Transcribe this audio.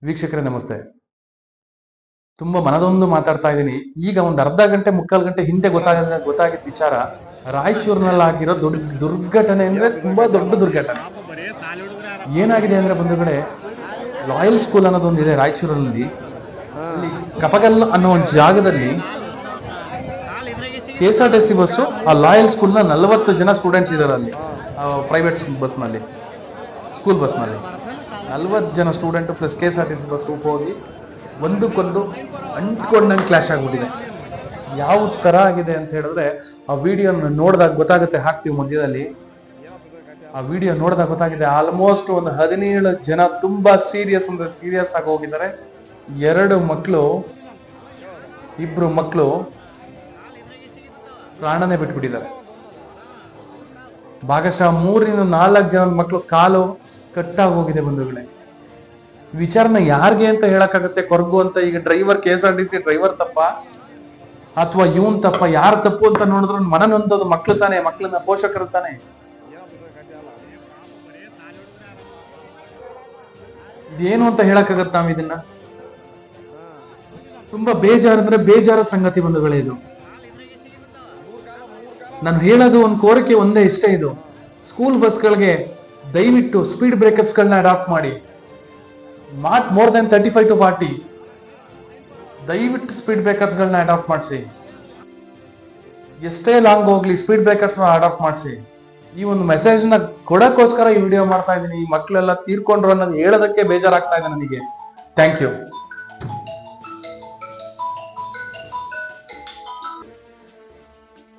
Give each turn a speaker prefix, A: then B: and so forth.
A: ವೀಕ್ಷಕರೇ ನಮಸ್ತೆ. ತುಂಬಾ ಮನದೊಂದು ಮಾತಾಡ್ತಾ ಇದ್ದೀನಿ. ಈಗ ಒಂದು ಅರ್ಧ ಗಂಟೆ ಮುಕ್ಕಾಲು ಗಂಟೆ ಹಿಂದೆ ಗೊತ್ತಾಗಿದ್ದ ವಿಚಾರ, ರಾಯಚೂರಿನಲ್ಲಿ ಆಗಿರೋ ದೊಡ್ಡ ದುರ್ಘಟನೆ ಅಂದ್ರೆ ತುಂಬಾ ದೊಡ್ಡ ದುರ್ಘಟನೆ. ಏನಾಗಿದೆ ಅಂದ್ರೆ ಬಂಧುಗಳೇ, ಲಾಯಲ್ ಸ್ಕೂಲ್ ಅನ್ನೋದೊಂದು ಇದೆ ರಾಯಚೂರಿನಲ್ಲಿ. ಅಲ್ಲಿ ಕಪಗಲ್ ಅನ್ನೋ ಒಂದು ಜಾಗದಲ್ಲಿ KSRTC ಬಸ್ಸು ಆ ಲಾಯಲ್ ಸ್ಕೂಲ್ನ 40 ಜನ ಸ್ಟೂಡೆಂಟ್ಸ್ ಇದ್ದಾರೆ ಅಲ್ಲಿ. ಪ್ರೈವೇಟ್ ಬಸ್ನಲ್ಲಿ, ಸ್ಕೂಲ್ ಬಸ್ನಲ್ಲಿ 40 ಜನ ಸ್ಟೂಡೆಂಟ್ ಪ್ಲಸ್ KSRTC ಬಸ್ ಹೋಗಿ ಒಂದಕ್ಕೊಂದು ಅಂಟ್ಕೊಂಡಂಗೆ ಕ್ಲಾಶ್ ಆಗ್ಬಿಟ್ಟಿದೆ. ಯಾವ ತರ ಆಗಿದೆ ಅಂತ ಹೇಳಿದ್ರೆ, ಆ ವಿಡಿಯೋ ನೋಡಿದಾಗ ಗೊತ್ತಾಗುತ್ತೆ, ಹಾಕ್ತೀವಿ ಮಧ್ಯದಲ್ಲಿ. ಆ ವಿಡಿಯೋ ನೋಡಿದಾಗ ಗೊತ್ತಾಗಿದೆ, ಆಲ್ಮೋಸ್ಟ್ ಒಂದು 17 ಜನ ತುಂಬಾ ಸೀರಿಯಸ್ ಅಂದ್ರೆ ಸೀರಿಯಸ್ ಆಗಿ ಹೋಗಿದ್ದಾರೆ. 2 ಮಕ್ಕಳು, 2 ಮಕ್ಕಳು ಪ್ರಾಣನೇ ಬಿಟ್ಬಿಟ್ಟಿದ್ದಾರೆ. ಭಾಗಶಃ 3-4 ಜನ ಮಕ್ಕಳು ಕಾಲು ಕಟ್ಟಾಗಿ ಹೋಗಿದೆ ಬಂಧುಗಳೇ. ವಿಚಾರನ ಯಾರಿಗೆ ಅಂತ ಹೇಳಕ್ಕಾಗತ್ತೆ? ಕೊರ್ಗು ಅಂತ. ಈಗ ಡ್ರೈವರ್, KSRTC ಡ್ರೈವರ್ ತಪ್ಪ ಅಥವಾ ಇವನ್ ತಪ್ಪ? ಯಾರು ತಪ್ಪು ಅಂತ ನೋಡಿದ್ರು ಮನನೊಂದದು ಮಕ್ಳು ತಾನೆ, ಮಕ್ಕಳನ್ನ ಪೋಷಕರು ತಾನೆ. ಇದೇನು ಅಂತ ಹೇಳಕ್ಕಾಗತ್ತ ನಾವ್ ಇದನ್ನ? ತುಂಬಾ ಬೇಜಾರಂದ್ರೆ ಬೇಜಾರ ಸಂಗತಿ ಬಂಧುಗಳೇ ಇದು. ನಾನು ಹೇಳೋದು ಒಂದು ಕೋರಿಕೆ ಒಂದೇ, ಇಷ್ಟೇ. ಇದು ಸ್ಕೂಲ್ ಬಸ್ಗಳಿಗೆ ದಯವಿಟ್ಟು ಸ್ಪೀಡ್ ಬ್ರೇಕರ್ಸ್ ಗಳನ್ನ ಅಡಾಪ್ಟ್ ಮಾಡಿ. Not more than 35 to 40. ದಯವಿಟ್ಟು ಸ್ಪೀಡ್ ಬ್ರೇಕರ್ಸ್ ಗಳನ್ನ ಅಡಾಪ್ಟ್ ಮಾಡಿಸಿ. ಎಷ್ಟೇ ಲಾಂಗ್ ಹೋಗ್ಲಿ ಸ್ಪೀಡ್ ಬ್ರೇಕರ್ಸ್ ಅಡಾಪ್ಟ್ ಮಾಡಿಸಿ. ಈ ಒಂದು ಮೆಸೇಜ್ ನ ಕೊಡಕ್ಕೋಸ್ಕರ ಈ ವಿಡಿಯೋ ಮಾಡ್ತಾ ಇದ್ದೀನಿ. ಈ ಮಕ್ಕಳೆಲ್ಲ ತೀರ್ಕೊಂಡ್ರು ಅನ್ನೋದು ಹೇಳೋದಕ್ಕೆ ಬೇಜಾರಾಗ್ತಾ ಇದೆ ನನಗೆ. Thank you.